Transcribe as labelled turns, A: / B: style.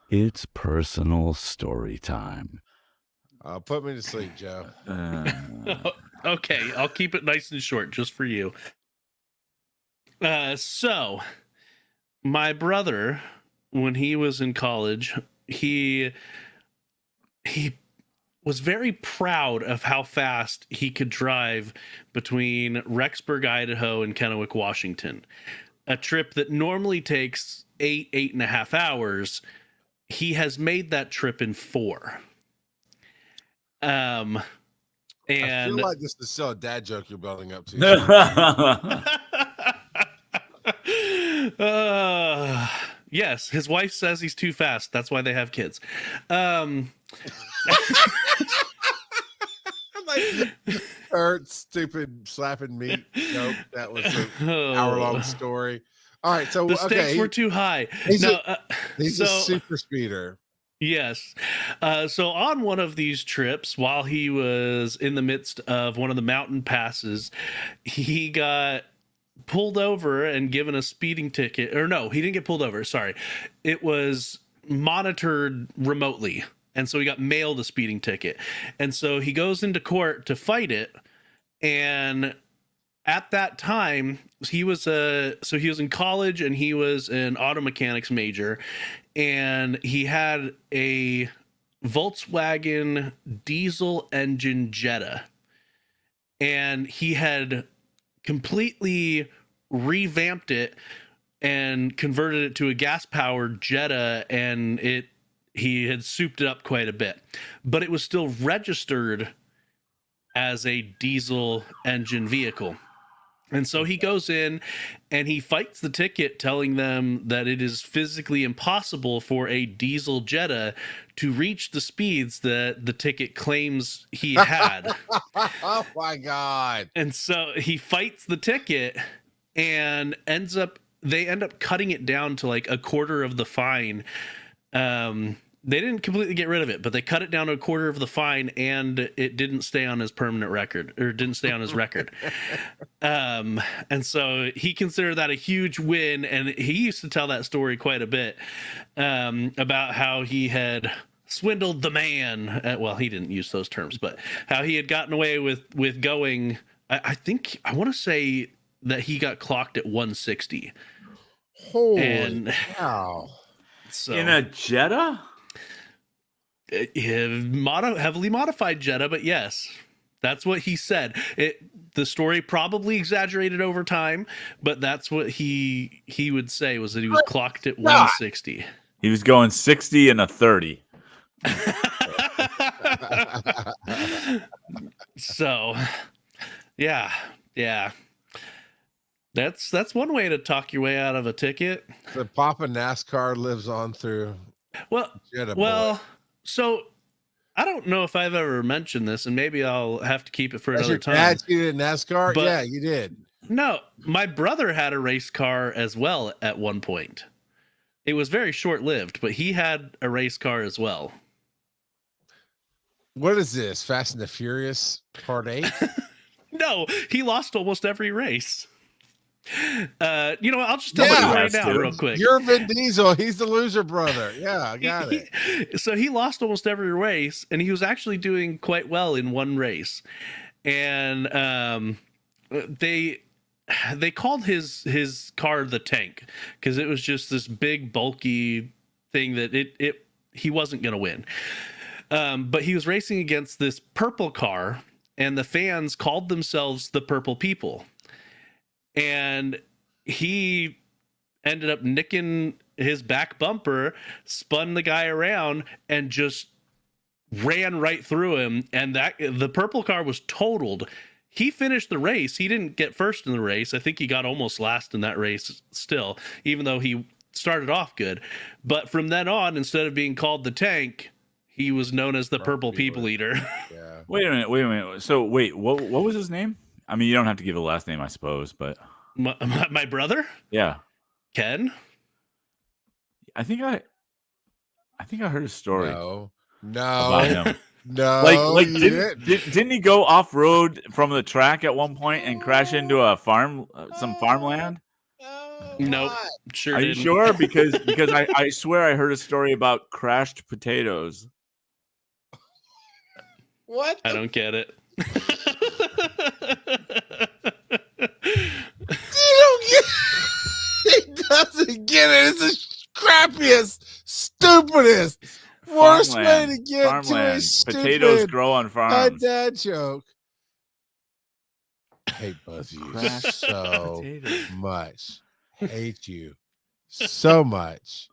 A: It's personal story time.
B: Put me to sleep, Joe.
C: Okay, I'll keep it nice and short just for you. So, my brother, when he was in college, he was very proud of how fast he could drive between Rexburg, Idaho, and Kennewick, Washington. A trip that normally takes 8.5 hours. He has made that trip in 4. And
B: I feel like this is still a dad joke you're building up to.
C: Yes, his wife says he's too fast. That's why they have kids.
B: Like stupid slapping meat. Nope, that was an hour-long story. All right, so
C: the stakes were too high.
B: He's a super speeder.
C: Yes. So on one of these trips, while he was in the midst of one of the mountain passes, he got pulled over and given a speeding ticket. Or no, he didn't get pulled over. Sorry. It was monitored remotely. And so he got mailed a speeding ticket. And so he goes into court to fight it. And at that time, he was in college and he was an auto mechanics major, and he had a Volkswagen diesel engine Jetta, and he had completely revamped it and converted it to a gas powered Jetta, and he had souped it up quite a bit, but it was still registered as a diesel engine vehicle. And so he goes in and he fights the ticket, telling them that it is physically impossible for a diesel Jetta to reach the speeds that the ticket claims he had.
B: Oh my God.
C: And so he fights the ticket and they end up cutting it down to like a quarter of the fine. They didn't completely get rid of it, but they cut it down to a quarter of the fine, and it didn't stay on his permanent record, or didn't stay on his record. And so he considered that a huge win, and he used to tell that story quite a bit, about how he had swindled the man. Well, he didn't use those terms, but how he had gotten away with going. I want to say that he got clocked at 160.
B: Holy cow!
C: So,
A: in a Jetta?
C: Heavily modified Jetta, but yes, that's what he said. The story probably exaggerated over time, but that's what he would say, was that he was clocked at 160.
A: He was going 60 and a 30.
C: So, yeah. That's one way to talk your way out of a ticket.
B: The Papa NASCAR lives on through.
C: Jetta boy. So I don't know if I've ever mentioned this, and maybe I'll have to keep it for another time.
B: Dad cheated in NASCAR? But yeah, you did.
C: No, my brother had a race car as well at one point. It was very short-lived, but he had a race car as well.
B: What is this? Fast and the Furious Part 8?
C: No, he lost almost every race. I'll just tell you right now, real quick.
B: You're Vin Diesel. He's the loser brother. Yeah, I got it.
C: So he lost almost every race, and he was actually doing quite well in one race. And they called his car the Tank, because it was just this big, bulky thing that he wasn't going to win. But he was racing against this purple car, and the fans called themselves the Purple People. And he ended up nicking his back bumper, spun the guy around, and just ran right through him. And the purple car was totaled. He finished the race. He didn't get first in the race. I think he got almost last in that race still, even though he started off good. But from then on, instead of being called the Tank, he was known as the Purple People Eater.
B: Yeah.
A: Wait a minute. So wait, what was his name? I mean, you don't have to give a last name, I suppose, but
C: my brother?
A: Yeah.
C: Ken?
A: I think I heard a story.
B: No.
A: About him.
B: No.
A: Like didn't he go off road from the track at one point and crash into a farm, some farmland?
C: Nope.
B: Why?
C: Sure
A: Are you
C: didn't.
A: sure? Because I swear I heard a story about crashed potatoes.
B: What?
C: I don't get it.
B: You don't get He doesn't get it. It's the crappiest, stupidest, worst way to get to a
A: Potatoes
B: stupid
A: grow on farms.
B: dad joke. I hate both of you
A: Crashed
B: so
A: potatoes.
B: much. Hate you so much.